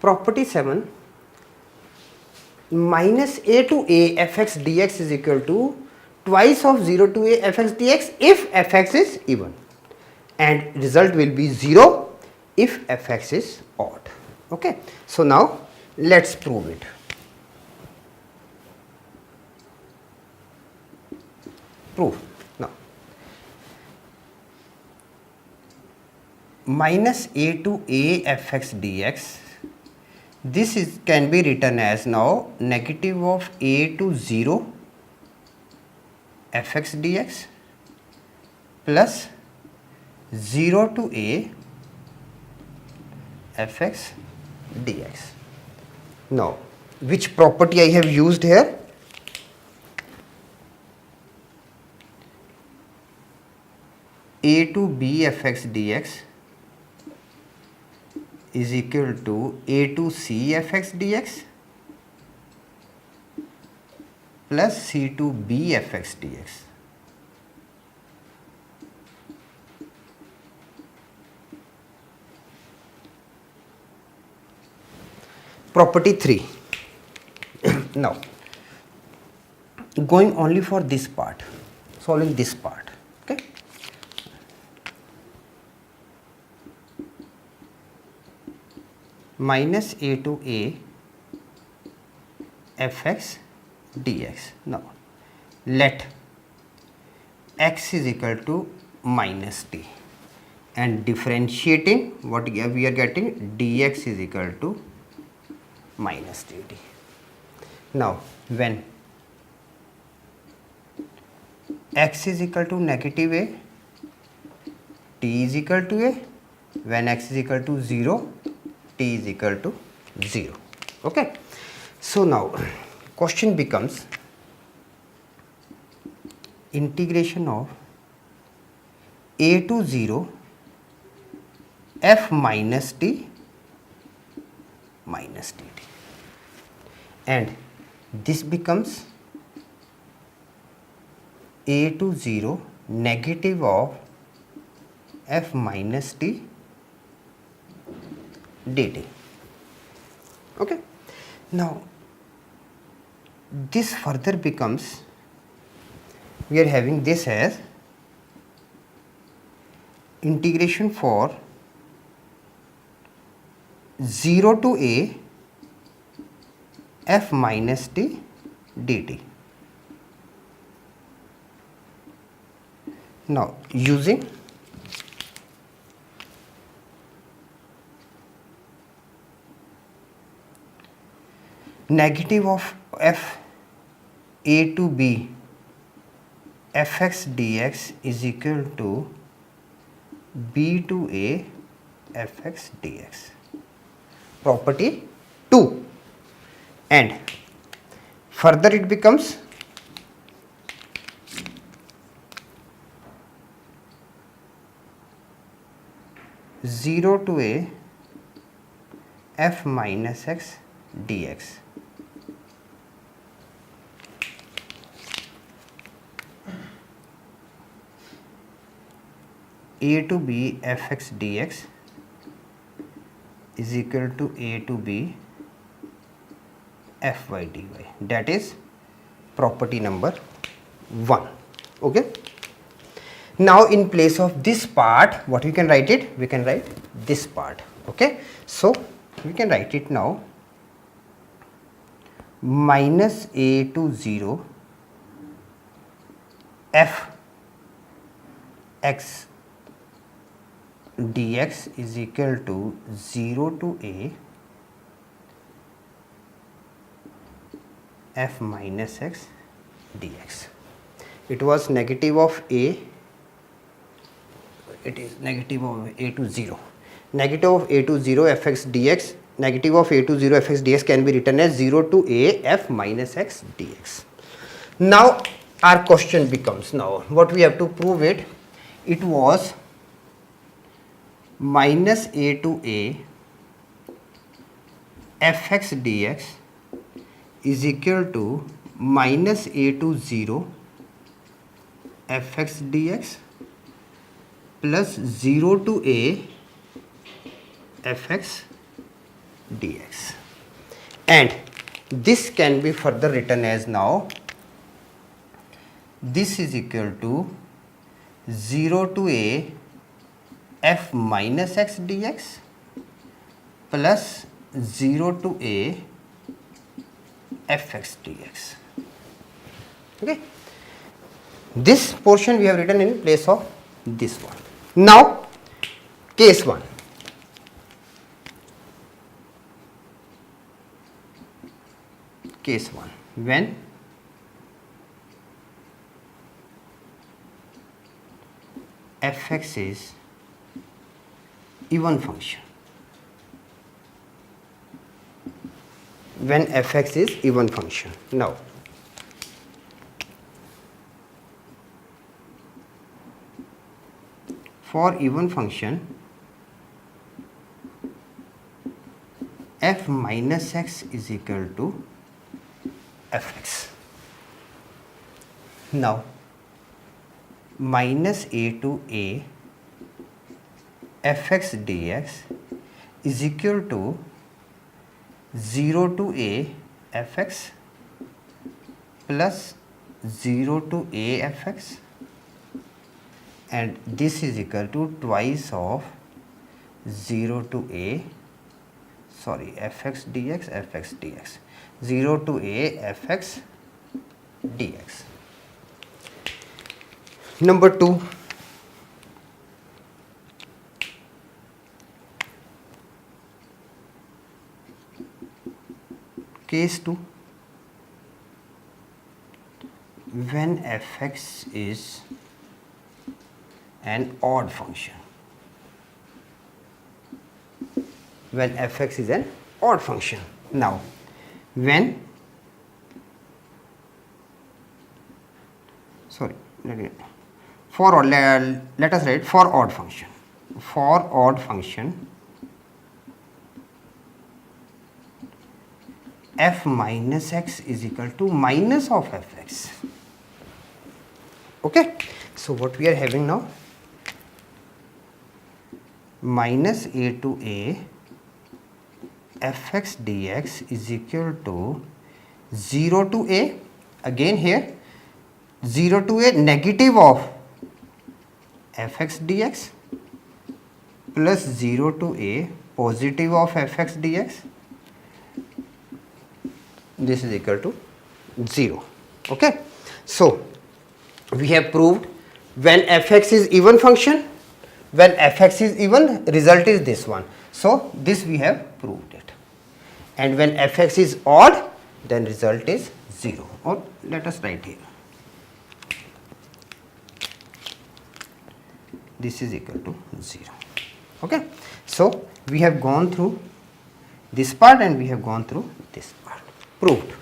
Property 7, minus a to a fx dx is equal to twice of 0 to a fx dx if fx is even, and result will be 0 if fx is odd. Okay. So now let's prove it. Prove. Now minus a to a fx dx, this is can be written as now negative of a to 0 fx dx plus 0 to a fx dx. Now which property I have used here? A to b fx dx is equal to a to c fx dx plus c to b fx dx. Property 3. Now going only for this part, solving this part. Okay. Minus a to a fx dx. Now let x is equal to minus t, and differentiating what we are getting, dx is equal to minus dt. Now when x is equal to negative a, t is equal to a, when x is equal to 0, t is equal to 0. Okay. So now question becomes integration of a to 0 f minus t minus dt, and this becomes a to 0 negative of f minus t dt. Okay. Now this further becomes, we are having this as integration for 0 to a f minus t dt. Now using negative of f a to b fx dx is equal to b to a fx dx. Property 2, and further it becomes zero to a f minus x dx. A to b fx dx is equal to a to b fy dy. That is property number 1. Okay. Now in place of this part, what we can write it? We can write this part. Okay. So we can write it now, minus a to 0 f x dx is equal to 0 to a f minus x dx. It was negative of a, it is negative of a to 0. Negative of a to 0 fx dx, negative of a to 0 fx dx can be written as 0 to a f minus x dx. Now our question becomes, now what we have to prove it? It was minus a to a fx dx is equal to minus a to 0 fx dx plus 0 to a fx dx, and this can be further written as now this is equal to 0 to a f minus x dx plus 0 to a fx dx. Okay, this portion we have written in place of this one. Now case 1. Case 1, when fx is even function, when fx is even function. Now for even function f minus x is equal to fx. Now minus a to a fx dx is equal to 0 to a fx plus 0 to a fx, and this is equal to twice of 0 to a fx dx 0 to a fx dx. Number 2, case 2, when fx is an odd function, when fx is an odd function. Now when for odd, let us write for odd function. For odd function f minus x is equal to minus of fx. Okay, so what we are having now, minus a to a fx dx is equal to 0 to a, again here 0 to a negative of fx dx plus 0 to a positive of fx dx, this is equal to 0. Okay, so we have proved when fx is even function, when fx is even, result is this one. So this we have proved it. And when fx is odd, then result is 0. Or let us write here, this is equal to 0. Okay, so we have gone through this part and we have gone through this part. Proved.